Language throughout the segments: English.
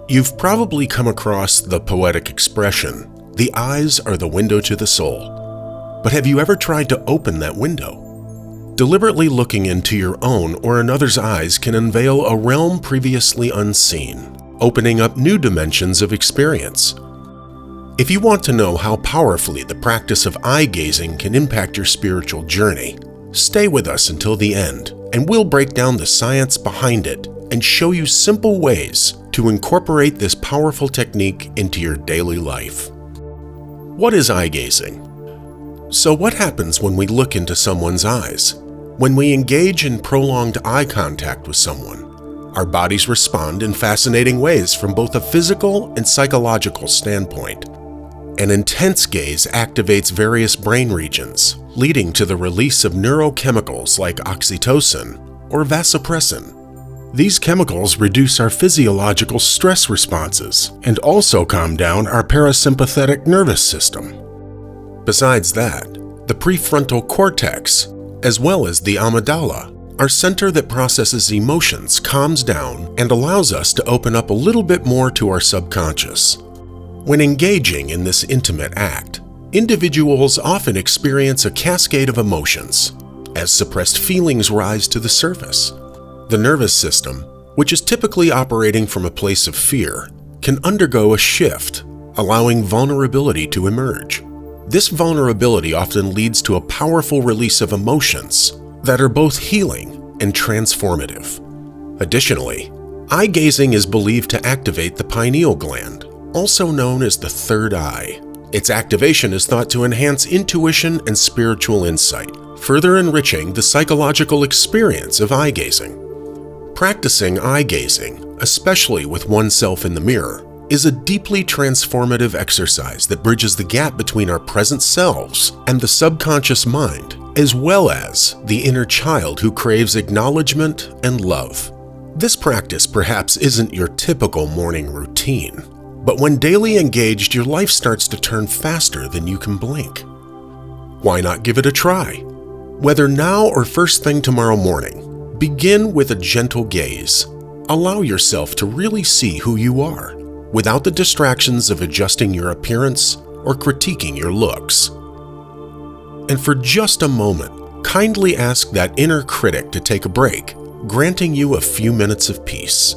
You've probably come across the poetic expression, "The eyes are the window to the soul." But have you ever tried to open that window? Deliberately looking into your own or another's eyes can unveil a realm previously unseen, opening up new dimensions of experience. If you want to know how powerfully the practice of eye gazing can impact your spiritual journey, stay with us until the end, and we'll break down the science behind it and show you simple ways to incorporate this powerful technique into your daily life. What is eye gazing? So what happens when we look into someone's eyes? When we engage in prolonged eye contact with someone, our bodies respond in fascinating ways from both a physical and psychological standpoint. An intense gaze activates various brain regions, leading to the release of neurochemicals like oxytocin or vasopressin. These chemicals reduce our physiological stress responses and also calm down our parasympathetic nervous system. Besides that, the prefrontal cortex, as well as the amygdala, our center that processes emotions, calms down and allows us to open up a little bit more to our subconscious. When engaging in this intimate act, individuals often experience a cascade of emotions as suppressed feelings rise to the surface. The nervous system, which is typically operating from a place of fear, can undergo a shift, allowing vulnerability to emerge. This vulnerability often leads to a powerful release of emotions that are both healing and transformative. Additionally, eye gazing is believed to activate the pineal gland, also known as the third eye. Its activation is thought to enhance intuition and spiritual insight, further enriching the psychological experience of eye gazing. Practicing eye gazing, especially with oneself in the mirror, is a deeply transformative exercise that bridges the gap between our present selves and the subconscious mind, as well as the inner child who craves acknowledgement and love. This practice perhaps isn't your typical morning routine, but when daily engaged, your life starts to turn faster than you can blink. Why not give it a try? Whether now or first thing tomorrow morning, begin with a gentle gaze. Allow yourself to really see who you are, without the distractions of adjusting your appearance or critiquing your looks. And for just a moment, kindly ask that inner critic to take a break, granting you a few minutes of peace.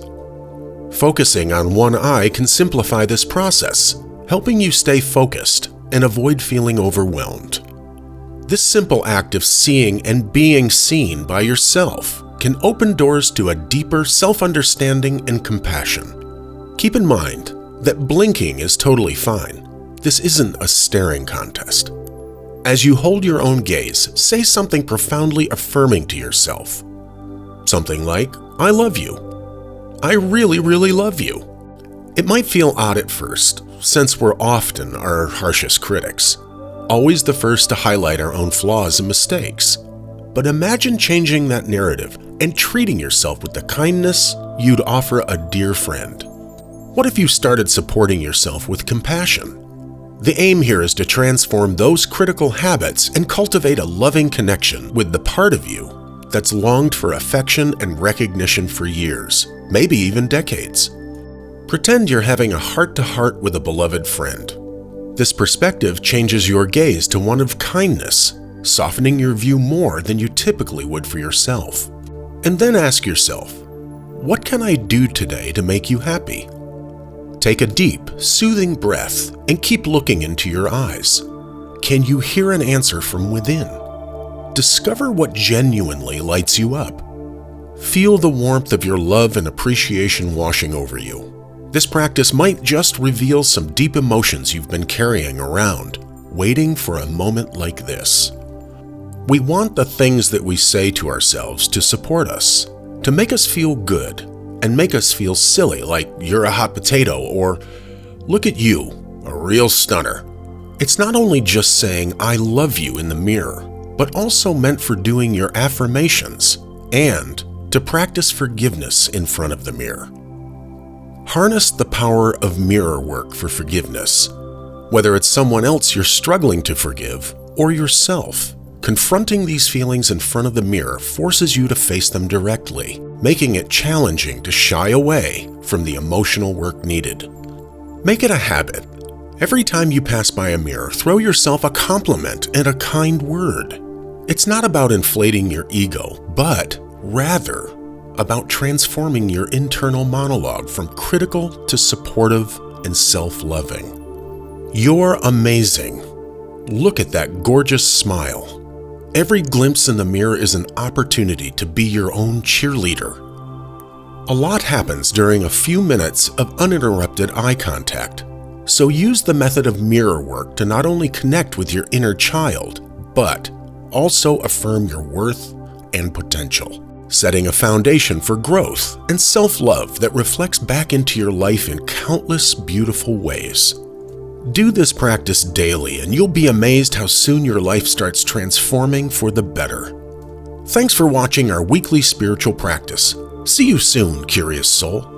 Focusing on one eye can simplify this process, helping you stay focused and avoid feeling overwhelmed. This simple act of seeing and being seen by yourself can open doors to a deeper self-understanding and compassion. Keep in mind that blinking is totally fine. This isn't a staring contest. As you hold your own gaze, say something profoundly affirming to yourself. Something like, "I love you. I really, really love you." It might feel odd at first, since we're often our harshest critics, always the first to highlight our own flaws and mistakes. But imagine changing that narrative and treating yourself with the kindness you'd offer a dear friend. What if you started supporting yourself with compassion? The aim here is to transform those critical habits and cultivate a loving connection with the part of you that's longed for affection and recognition for years, maybe even decades. Pretend you're having a heart-to-heart with a beloved friend. This perspective changes your gaze to one of kindness, softening your view more than you typically would for yourself. And then ask yourself, what can I do today to make you happy? Take a deep, soothing breath and keep looking into your eyes. Can you hear an answer from within? Discover what genuinely lights you up. Feel the warmth of your love and appreciation washing over you. This practice might just reveal some deep emotions you've been carrying around, waiting for a moment like this. We want the things that we say to ourselves to support us, to make us feel good, and make us feel silly, like "you're a hot potato" or "look at you, a real stunner." It's not only just saying "I love you" in the mirror, but also meant for doing your affirmations and to practice forgiveness in front of the mirror. Harness the power of mirror work for forgiveness. Whether it's someone else you're struggling to forgive or yourself, confronting these feelings in front of the mirror forces you to face them directly, making it challenging to shy away from the emotional work needed. Make it a habit. Every time you pass by a mirror, throw yourself a compliment and a kind word. It's not about inflating your ego, but rather about transforming your internal monologue from critical to supportive and self-loving. You're amazing. Look at that gorgeous smile. Every glimpse in the mirror is an opportunity to be your own cheerleader. A lot happens during a few minutes of uninterrupted eye contact, so use the method of mirror work to not only connect with your inner child, but also affirm your worth and potential, setting a foundation for growth and self-love that reflects back into your life in countless beautiful ways. Do this practice daily and you'll be amazed how soon your life starts transforming for the better. Thanks for watching our weekly spiritual practice. See you soon, curious soul.